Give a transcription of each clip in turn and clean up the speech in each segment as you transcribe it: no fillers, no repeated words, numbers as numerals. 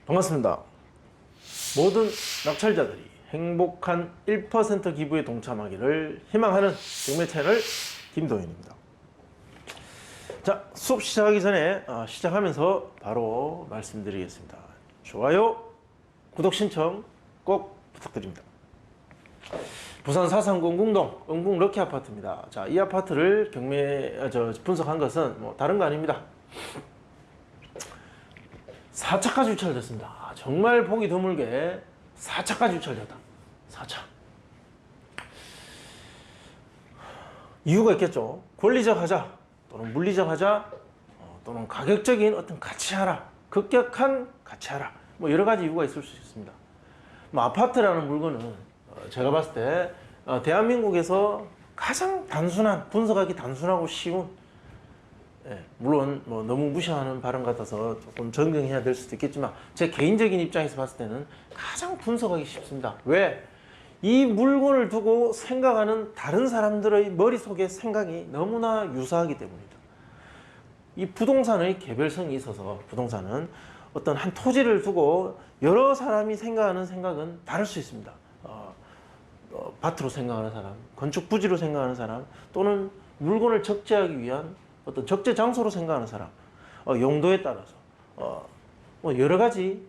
반갑습니다. 모든 낙찰자들이 행복한 1% 기부에 동참하기를 희망하는 경매 채널 김도현입니다. 자, 수업 시작하기 전에 시작하면서 바로 말씀드리겠습니다. 좋아요, 구독 신청 꼭 부탁드립니다. 부산 사상구 응궁동 응궁 럭키 아파트입니다. 자, 이 아파트를 분석한 것은 다른 거 아닙니다. 4차까지 유찰됐습니다. 정말 보기 드물게 4차까지 유찰됐다. 4차. 이유가 있겠죠. 권리적 하자 또는 물리적 하자 또는 가격적인 어떤 가치하라, 급격한 가치하라, 여러 가지 이유가 있을 수 있습니다. 아파트라는 물건은 제가 봤을 때 대한민국에서 가장 단순한, 분석하기 단순하고 쉬운, 물론 너무 무시하는 발언 같아서 조금 전경해야 될 수도 있겠지만 제 개인적인 입장에서 봤을 때는 가장 분석하기 쉽습니다. 왜? 이 물건을 두고 생각하는 다른 사람들의 머릿속의 생각이 너무나 유사하기 때문입니다. 이 부동산의 개별성이 있어서, 부동산은 어떤 한 토지를 두고 여러 사람이 생각하는 생각은 다를 수 있습니다. 밭으로 생각하는 사람, 건축 부지로 생각하는 사람, 또는 물건을 적재하기 위한 어떤 적재 장소로 생각하는 사람, 용도에 따라서 여러 가지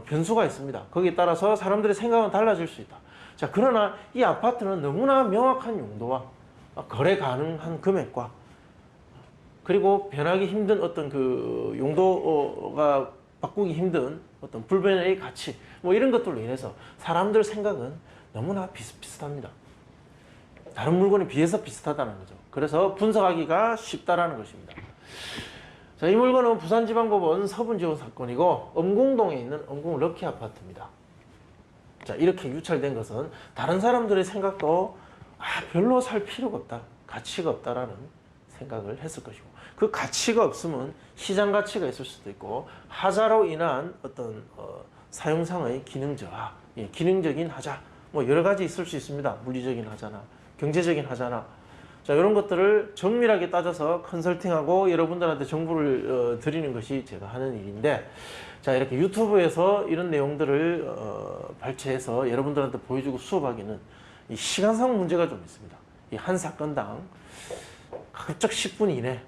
변수가 있습니다. 거기에 따라서 사람들의 생각은 달라질 수 있다. 자, 그러나 이 아파트는 너무나 명확한 용도와 거래 가능한 금액과 그리고 변하기 힘든 어떤 그 용도가 바꾸기 힘든 어떤 불변의 가치, 이런 것들로 인해서 사람들 생각은 너무나 비슷비슷합니다. 다른 물건에 비해서 비슷하다는 거죠. 그래서 분석하기가 쉽다라는 것입니다. 자, 이 물건은 부산지방법원 서분지원 사건이고 엄궁동에 있는 엄궁 럭키 아파트입니다. 자, 이렇게 유찰된 것은 다른 사람들의 생각도 별로 살 필요가 없다, 가치가 없다라는 생각을 했을 것이고, 그 가치가 없으면 시장 가치가 있을 수도 있고 하자로 인한 어떤 사용상의 기능 저하, 기능적인 하자, 여러 가지 있을 수 있습니다. 물리적인 하자나 경제적인 하자나. 자, 이런 것들을 정밀하게 따져서 컨설팅하고 여러분들한테 정보를 드리는 것이 제가 하는 일인데, 자, 이렇게 유튜브에서 이런 내용들을 발췌해서 여러분들한테 보여주고 수업하기는 이 시간상 문제가 좀 있습니다. 이 한 사건당 가급적 10분 이내,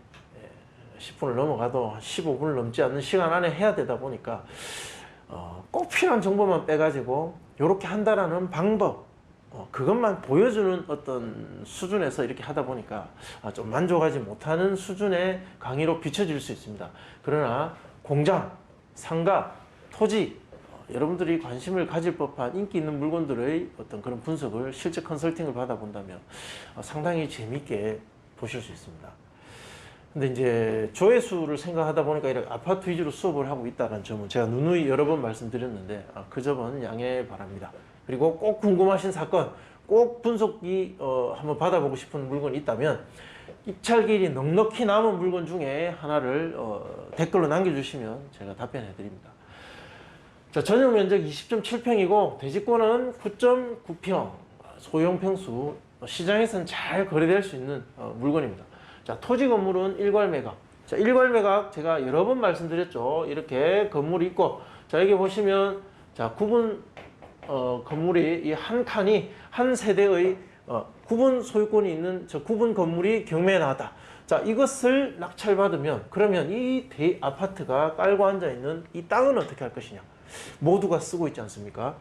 10분을 넘어가도 15분을 넘지 않는 시간 안에 해야 되다 보니까 꼭 필요한 정보만 빼가지고 이렇게 한다라는 방법, 그것만 보여주는 어떤 수준에서 이렇게 하다 보니까 좀 만족하지 못하는 수준의 강의로 비춰질 수 있습니다. 그러나 공장, 상가, 토지, 여러분들이 관심을 가질 법한 인기 있는 물건들의 어떤 그런 분석을 실제 컨설팅을 받아본다면 상당히 재미있게 보실 수 있습니다. 근데 이제 조회수를 생각하다 보니까 이렇게 아파트 위주로 수업을 하고 있다는 점은 제가 누누이 여러 번 말씀드렸는데 그 점은 양해 바랍니다. 그리고 꼭 궁금하신 사건, 꼭 분석이 한번 받아보고 싶은 물건이 있다면 입찰기일이 넉넉히 남은 물건 중에 하나를 댓글로 남겨주시면 제가 답변해 드립니다. 자, 전용 면적 20.7평이고 대지권은 9.9평, 소형 평수, 시장에서는 잘 거래될 수 있는 물건입니다. 자, 토지 건물은 일괄매각. 자, 일괄매각 제가 여러 번 말씀드렸죠. 이렇게 건물이 있고, 자, 여기 보시면 자, 구분 건물이 이 한 칸이 한 세대의 구분 소유권이 있는 저 구분 건물이 경매에 나왔다. 자, 이것을 낙찰받으면 그러면 이 아파트가 깔고 앉아 있는 이 땅은 어떻게 할 것이냐? 모두가 쓰고 있지 않습니까?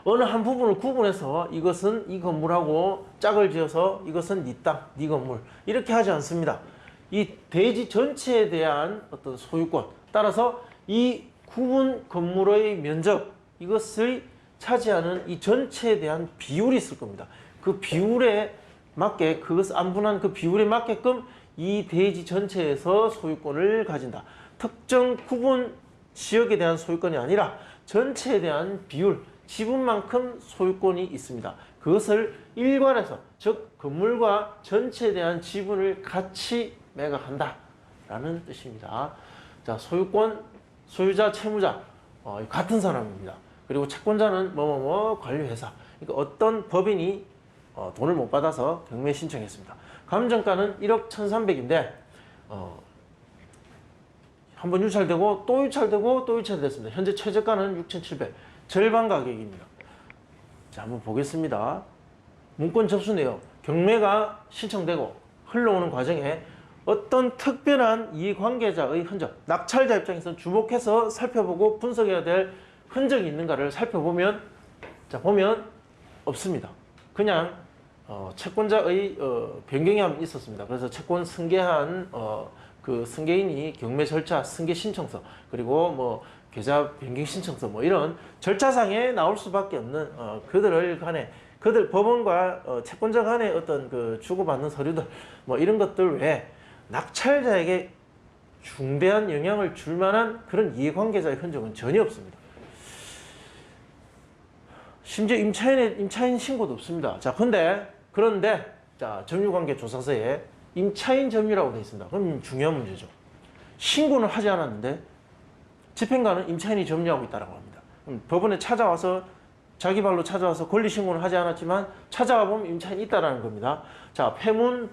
어느 한 부분을 구분해서 이것은 이 건물하고 짝을 지어서 이것은 네 땅, 네 건물, 이렇게 하지 않습니다. 이 대지 전체에 대한 어떤 소유권, 따라서 이 구분 건물의 면적, 이것을 차지하는 이 전체에 대한 비율이 있을 겁니다. 그 비율에 맞게, 그것 안분한 그 비율에 맞게끔 이 대지 전체에서 소유권을 가진다. 특정 구분 지역에 대한 소유권이 아니라 전체에 대한 비율, 지분만큼 소유권이 있습니다. 그것을 일괄해서, 즉 건물과 전체에 대한 지분을 같이 매각한다 라는 뜻입니다. 자, 소유권, 소유자, 채무자 같은 사람입니다. 그리고 채권자는 관리회사. 그러니까 어떤 법인이 돈을 못 받아서 경매 신청했습니다. 감정가는 1억 1,300인데 한번 유찰되고 또 유찰되고 또 유찰됐습니다. 현재 최저가는 6,700, 절반 가격입니다. 자, 한번 보겠습니다. 문건 접수 내용, 경매가 신청되고 흘러오는 과정에 어떤 특별한 이해관계자의 흔적, 낙찰자 입장에서는 주목해서 살펴보고 분석해야 될 흔적이 있는가를 살펴보면, 자, 보면 없습니다. 그냥 채권자의 변경이 있었습니다. 그래서 채권 승계한 그 승계인이 경매 절차, 승계 신청서, 그리고 뭐 계좌 변경 신청서, 뭐 이런 절차상에 나올 수밖에 없는 그들 법원과 채권자 간의 어떤 그 주고받는 서류들, 뭐 이런 것들 외에 낙찰자에게 중대한 영향을 줄 만한 그런 이해관계자의 흔적은 전혀 없습니다. 심지어 임차인 신고도 없습니다. 자, 그런데 자, 점유관계 조사서에 임차인 점유라고 되어 있습니다. 그럼 중요한 문제죠. 신고는 하지 않았는데 집행관은 임차인이 점유하고 있다고 합니다. 법원에 찾아와서 자기 발로 찾아와서 권리 신고는 하지 않았지만 찾아와 보면 임차인이 있다라는 겁니다. 자, 폐문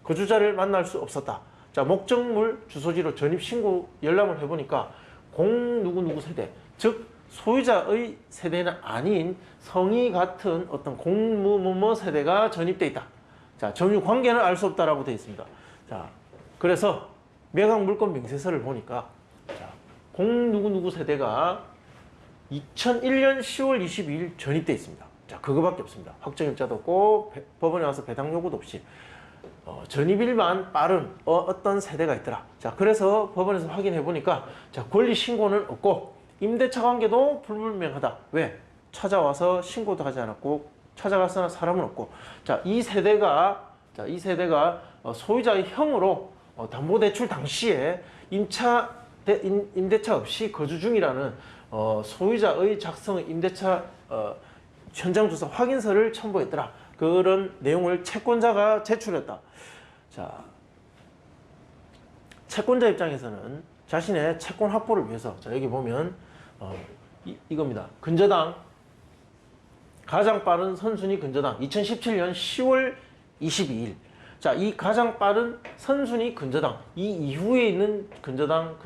거주자를 만날 수 없었다. 자, 목적물 주소지로 전입 신고 열람을 해보니까 공 누구누구 세대, 즉 소유자의 세대는 아닌 성이 같은 어떤 공무뭐 세대가 전입돼 있다. 자, 점유 관계는 알 수 없다라고 되어 있습니다. 자, 그래서 매각 물권 명세서를 보니까 자, 공 누구누구 세대가 2001년 10월 22일 전입돼 있습니다. 자, 그거밖에 없습니다. 확정일자도 없고 법원에 와서 배당 요구도 없이 전입일만 빠른 어떤 세대가 있더라. 자, 그래서 법원에서 확인해 보니까 자, 권리 신고는 없고 임대차 관계도 불분명하다. 왜? 찾아와서 신고도 하지 않았고 찾아갔으나 사람은 없고. 자, 이 세대가 소유자의 형으로 담보대출 당시에 임대차 없이 거주 중이라는 소유자의 작성 임대차 현장 조사 확인서를 첨부했더라. 그런 내용을 채권자가 제출했다. 자, 채권자 입장에서는 자신의 채권 확보를 위해서, 자, 여기 보면 이겁니다. 근저당, 가장 빠른 선순위 근저당 2017년 10월 22일. 자, 이 가장 빠른 선순위 근저당, 이 이후에 있는 근저당,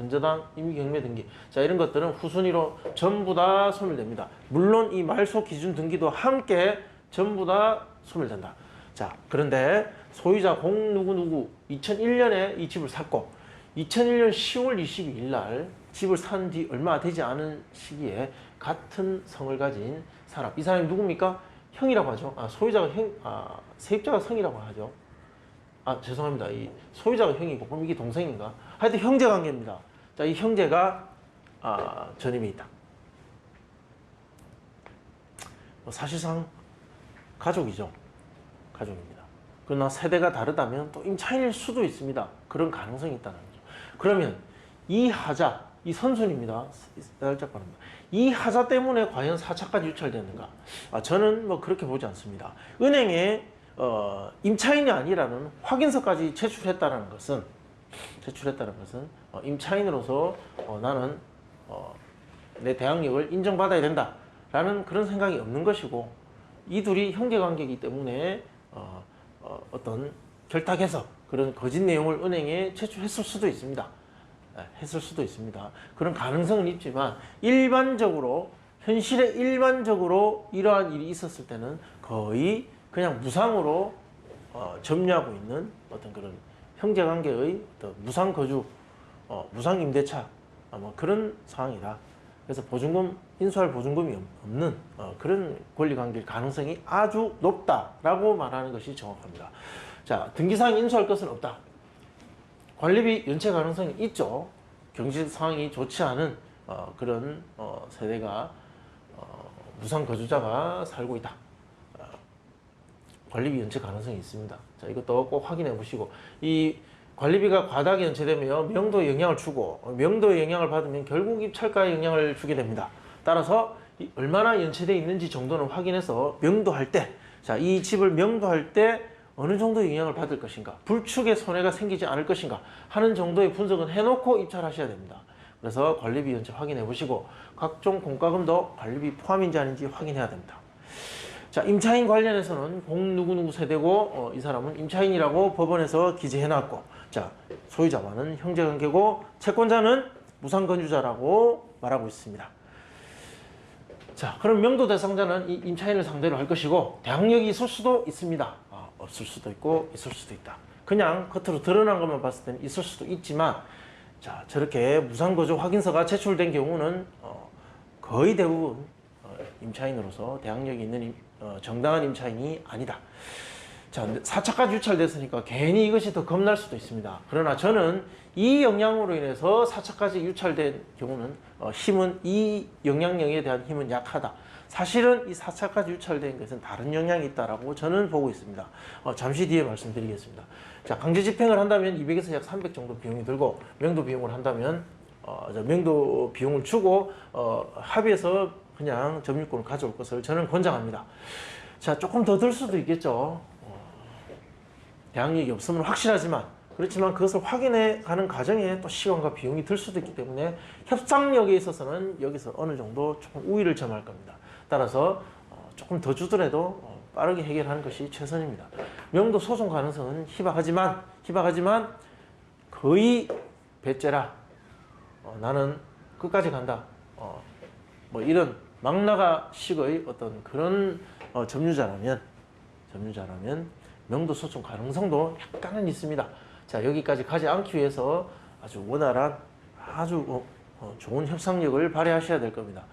임의경매 등기, 자, 이런 것들은 후순위로 전부 다 소멸됩니다. 물론 이 말소 기준 등기도 함께 전부 다 소멸된다. 자, 그런데 소유자 공 누구누구 2001년에 이 집을 샀고 2001년 10월 22일 날 집을 산 뒤 얼마 되지 않은 시기에 같은 성을 가진 사람, 이 사람이 누굽니까? 형이라고 하죠. 소유자가 세입자가 성이라고 하죠. 죄송합니다. 이 소유자가 형이고 그럼 이게 동생인가? 하여튼 형제 관계입니다. 자, 이 형제가 전임이 있다. 사실상 가족이죠. 가족입니다. 그러나 세대가 다르다면 또 임차인일 수도 있습니다. 그런 가능성이 있다는 거죠. 그러면 이 하자, 이 선순입니다. 살짝 바랍니다. 이 하자 때문에 과연 4차까지 유찰되는가? 저는 뭐 그렇게 보지 않습니다. 은행에 임차인이 아니라는 확인서까지 제출했다는 것은 임차인으로서 나는 내 대항력을 인정받아야 된다라는 그런 생각이 없는 것이고, 이 둘이 형제관계이기 때문에 어떤 결탁해서 그런 거짓 내용을 은행에 제출했을 수도 있습니다. 그런 가능성은 있지만 현실에 일반적으로 이러한 일이 있었을 때는 거의 그냥 무상으로 점유하고 있는 어떤 그런 형제관계의 어떤 무상 거주, 무상 임대차, 뭐 그런 상황이다. 그래서 인수할 보증금이 없는 그런 권리관계일 가능성이 아주 높다라고 말하는 것이 정확합니다. 자, 등기상 인수할 것은 없다. 관리비 연체 가능성이 있죠. 경제 상황이 좋지 않은 그런 세대가 무상 거주자가 살고 있다. 관리비 연체 가능성이 있습니다. 자, 이것도 꼭 확인해 보시고, 이 관리비가 과다하게 연체되면 명도에 영향을 주고, 명도에 영향을 받으면 결국 입찰가에 영향을 주게 됩니다. 따라서 얼마나 연체되어 있는지 정도는 확인해서 명도할 때, 자, 이 집을 명도할 때 어느 정도 영향을 받을 것인가, 불축의 손해가 생기지 않을 것인가 하는 정도의 분석은 해놓고 입찰하셔야 됩니다. 그래서 관리비 연체 확인해 보시고 각종 공과금도 관리비 포함인지 아닌지 확인해야 됩니다. 자, 임차인 관련해서는 공 누구누구 세대고 이 사람은 임차인이라고 법원에서 기재해놨고, 자, 소유자와는 형제관계고 채권자는 무상건주자라고 말하고 있습니다. 자, 그럼 명도 대상자는 이 임차인을 상대로 할 것이고 대항력이 있을 수도 있습니다. 없을 수도 있고 있을 수도 있다. 그냥 겉으로 드러난 것만 봤을 때는 있을 수도 있지만, 자, 저렇게 무상거주 확인서가 제출된 경우는 거의 대부분 임차인으로서 대항력이 있는 정당한 임차인이 아니다. 자, 4차까지 유찰됐으니까 괜히 이것이 더 겁날 수도 있습니다. 그러나 저는 이 영향으로 인해서 4차까지 유찰된 경우는 힘은, 이 영향력에 대한 힘은 약하다. 사실은 이 4차까지 유찰된 것은 다른 영향이 있다라고 저는 보고 있습니다. 잠시 뒤에 말씀드리겠습니다. 자, 강제 집행을 한다면 200에서 약 300 정도 비용이 들고, 명도 비용을 한다면 명도 비용을 주고 합의해서 그냥 점유권을 가져올 것을 저는 권장합니다. 자, 조금 더 들 수도 있겠죠. 대항력이 없으면 확실하지만, 그렇지만 그것을 확인해 가는 과정에 또 시간과 비용이 들 수도 있기 때문에 협상력에 있어서는 여기서 어느 정도 조금 우위를 점할 겁니다. 따라서 조금 더 주더라도 빠르게 해결하는 것이 최선입니다. 명도 소송 가능성은 희박하지만 거의 배째라 나는 끝까지 간다. 뭐 이런 막나가식의 어떤 그런 점유자라면 명도 소송 가능성도 약간은 있습니다. 자, 여기까지 가지 않기 위해서 아주 원활한, 아주 좋은 협상력을 발휘하셔야 될 겁니다.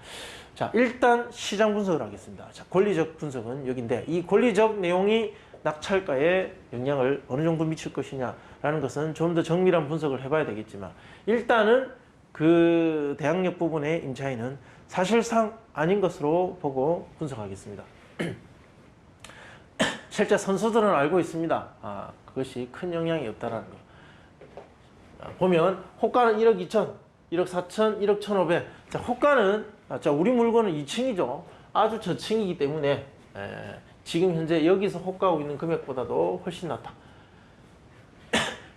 자, 일단 시장 분석을 하겠습니다. 자, 권리적 분석은 여기인데, 이 권리적 내용이 낙찰가에 영향을 어느 정도 미칠 것이냐라는 것은 좀 더 정밀한 분석을 해봐야 되겠지만, 일단은 그 대항력 부분의 임차인은 사실상 아닌 것으로 보고 분석하겠습니다. 실제 선수들은 알고 있습니다. 그것이 큰 영향이 없다라는 거. 보면 호가는 1억 2천, 1억 4천, 1억 1,500. 자, 호가는 우리 물건은 2층이죠. 아주 저층이기 때문에 지금 현재 여기서 호가하고 있는 금액보다도 훨씬 낫다.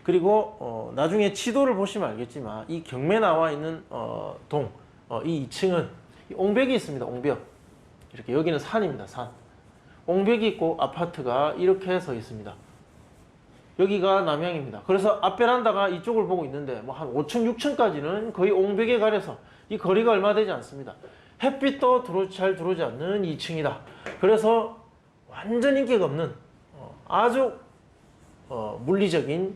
그리고 나중에 지도를 보시면 알겠지만 이 경매 나와 있는 이 2층은 옹벽이 있습니다. 옹벽. 이렇게 여기는 산입니다. 산. 옹벽이 있고 아파트가 이렇게 서 있습니다. 여기가 남향입니다. 그래서 앞베란다가 이쪽을 보고 있는데 뭐 한 5층, 6층까지는 거의 옹벽에 가려서 이 거리가 얼마 되지 않습니다. 햇빛도 잘 들어오지 않는 2층이다. 그래서 완전 인기가 없는 아주 물리적인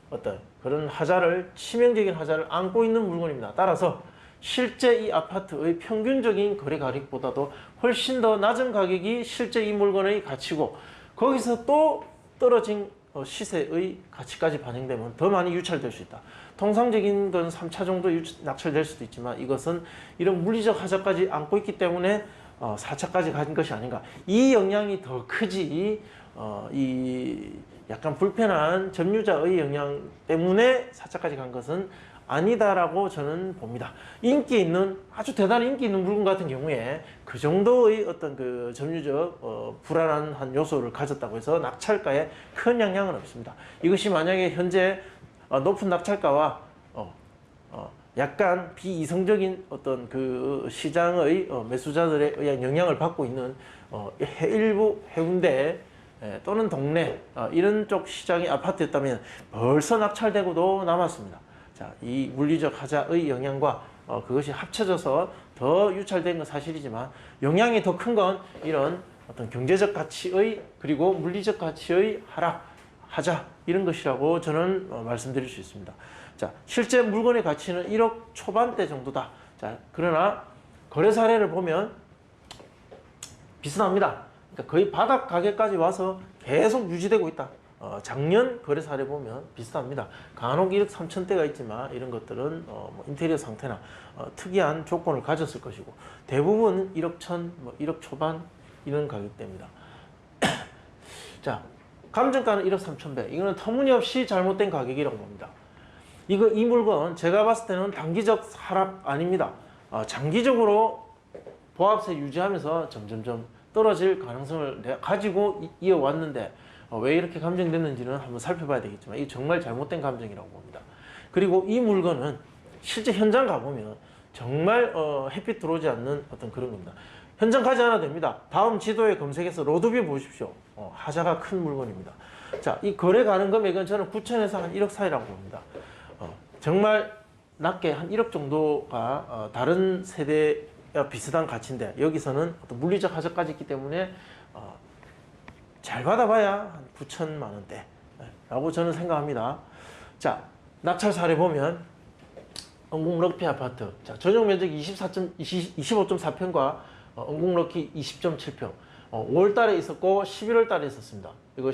어떤 그런 하자를, 치명적인 하자를 안고 있는 물건입니다. 따라서 실제 이 아파트의 평균적인 거래 가격보다도 훨씬 더 낮은 가격이 실제 이 물건의 가치고, 거기서 또 떨어진 시세의 가치까지 반영되면 더 많이 유찰될 수 있다. 통상적인 건 3차 정도 낙찰될 수도 있지만 이것은 이런 물리적 하자까지 안고 있기 때문에 4차까지 간 것이 아닌가. 이 영향이 더 크지 이 약간 불편한 점유자의 영향 때문에 4차까지 간 것은 아니다라고 저는 봅니다. 인기 있는, 아주 대단히 인기 있는 물건 같은 경우에 그 정도의 어떤 그 점유적 불안한 한 요소를 가졌다고 해서 낙찰가에 큰 영향은 없습니다. 이것이 만약에 현재 높은 낙찰가와 약간 비이성적인 어떤 그 시장의 매수자들에 의한 영향을 받고 있는 일부 해운대 또는 동네 이런 쪽 시장의 아파트였다면 벌써 낙찰되고도 남았습니다. 자, 이 물리적 하자의 영향과 그것이 합쳐져서 더 유찰된 건 사실이지만 영향이 더 큰 건 이런 어떤 경제적 가치의 그리고 물리적 가치의 하락, 하자 이런 것이라고 저는 말씀드릴 수 있습니다. 자, 실제 물건의 가치는 1억 초반대 정도다. 자, 그러나 거래 사례를 보면 비슷합니다. 그러니까 거의 바닥 가격까지 와서 계속 유지되고 있다. 작년 거래 사례 보면 비슷합니다. 간혹 1억 3천대가 있지만 이런 것들은 뭐 인테리어 상태나 특이한 조건을 가졌을 것이고 대부분 1억 천, 1억 초반 이런 가격대입니다. 자, 감정가는 1억 3천배. 이거는 터무니없이 잘못된 가격이라고 봅니다. 이 물건 제가 봤을 때는 단기적 하락 아닙니다. 장기적으로 보합세 유지하면서 점점점 떨어질 가능성을 가지고 이어왔는데 왜 이렇게 감정됐는지는 한번 살펴봐야 되겠지만 이게 정말 잘못된 감정이라고 봅니다. 그리고 이 물건은 실제 현장 가보면 정말 햇빛 들어오지 않는 어떤 그런 겁니다. 현장 가지 않아도 됩니다. 다음 지도에 검색해서 로드뷰 보십시오. 하자가 큰 물건입니다. 자, 이 거래 가능 금액은 저는 9천에서 한 1억 사이라고 봅니다. 정말 낮게 한 1억 정도가 다른 세대와 비슷한 가치인데 여기서는 어떤 물리적 하자까지 있기 때문에 잘 받아봐야 한 9천만 원대 라고 저는 생각합니다. 자, 낙찰 사례 보면 응국럭키 아파트, 자, 전용 면적 25.4평과 응국럭키 20.7평 5월 달에 있었고 11월 달에 있었습니다. 이거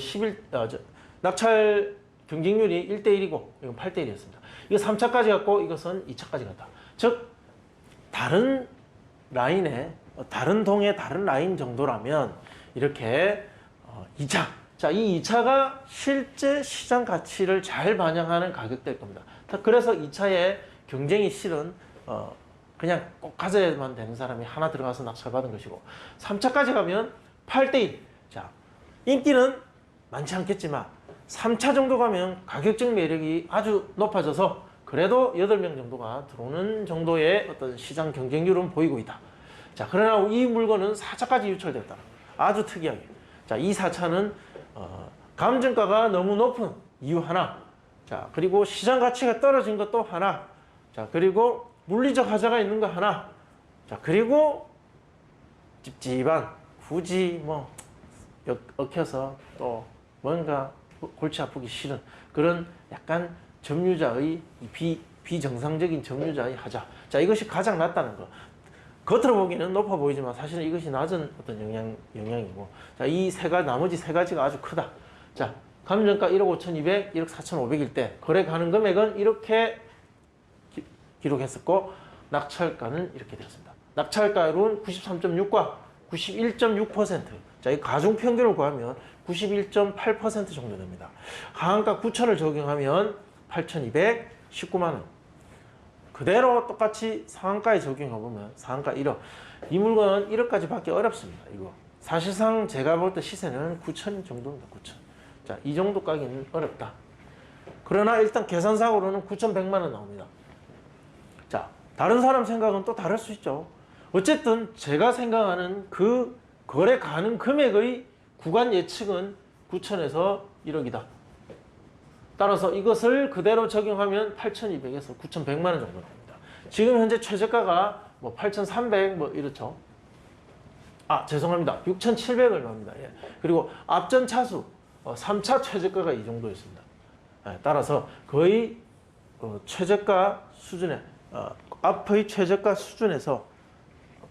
낙찰 경쟁률이 1대1이고 이건 8대1이었습니다. 이거 3차까지 갔고 이것은 2차까지 갔다. 즉 다른 라인에 다른 동의 다른 라인 정도라면 이렇게 2차, 자, 이 2차가 실제 시장 가치를 잘 반영하는 가격대일 겁니다. 그래서 2차에 경쟁이 실은 그냥 꼭 가져야만 되는 사람이 하나 들어가서 낙찰받은 것이고 3차까지 가면 8대1. 자, 인기는 많지 않겠지만 3차 정도 가면 가격적 매력이 아주 높아져서 그래도 8명 정도가 들어오는 정도의 어떤 시장 경쟁률은 보이고 있다. 자, 그러나 이 물건은 4차까지 유찰됐다. 아주 특이하게. 자, 이 4차는 감정가가 너무 높은 이유 하나. 자, 그리고 시장 가치가 떨어진 것도 하나. 자, 그리고 물리적 하자가 있는 거 하나. 자, 그리고 찝찝한 굳이 뭐 얽혀서 또 뭔가 골치 아프기 싫은 그런 약간 점유자의 비정상적인 점유자의 하자. 자, 이것이 가장 낮다는 거. 겉으로 보기에는 높아 보이지만 사실은 이것이 낮은 어떤 영향이고. 자, 나머지 세 가지가 아주 크다. 자, 감정가 1억 5,200, 1억 4,500일 때 거래 가능 금액은 이렇게 기록했었고 낙찰가는 이렇게 되었습니다. 낙찰가율은 93.6과 91.6%. 자, 이 가중 평균을 구하면 91.8% 정도 됩니다. 하한가 9,000을 적용하면 8,219만 원. 그대로 똑같이 상한가에 적용해보면 상한가 1억. 이 물건은 1억까지 받기 어렵습니다. 이거 사실상 제가 볼 때 시세는 9,000 정도입니다. 9,000. 자, 이 정도 가기는 어렵다. 그러나 일단 계산상으로는 9,100만 원 나옵니다. 자, 다른 사람 생각은 또 다를 수 있죠. 어쨌든 제가 생각하는 그 거래 가능 금액의 구간 예측은 9,000에서 1억이다. 따라서 이것을 그대로 적용하면 8,200에서 9,100만 원 정도 나옵니다. 지금 현재 최저가가 뭐 8,300 뭐 이렇죠. 아, 죄송합니다. 6,700을 나옵니다. 예. 그리고 앞전 차수 3차 최저가가 이 정도였습니다. 예, 따라서 거의 최저가 수준에 앞의 최저가 수준에서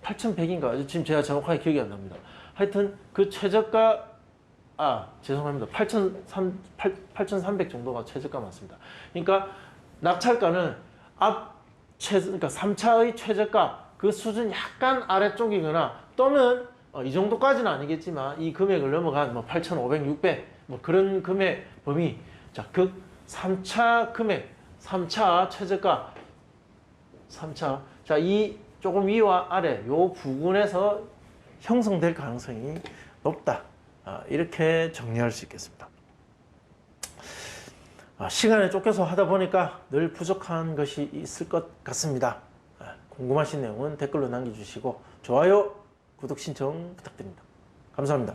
8,100인가 지금 제가 정확하게 기억이 안 납니다. 하여튼 그 최저가 죄송합니다. 8,300 정도가 최저가 맞습니다. 그러니까 낙찰가는 그러니까 3차의 최저가 그 수준 약간 아래쪽이거나 또는 이 정도까지는 아니겠지만 이 금액을 넘어간 뭐 8,500, 600 뭐 그런 금액 범위. 자, 그 3차 금액, 3차 최저가, 3차. 자, 이 조금 위와 아래 요 부분에서 형성될 가능성이 높다. 이렇게 정리할 수 있겠습니다. 시간에 쫓겨서 하다 보니까 늘 부족한 것이 있을 것 같습니다. 궁금하신 내용은 댓글로 남겨주시고 좋아요, 구독 신청 부탁드립니다. 감사합니다.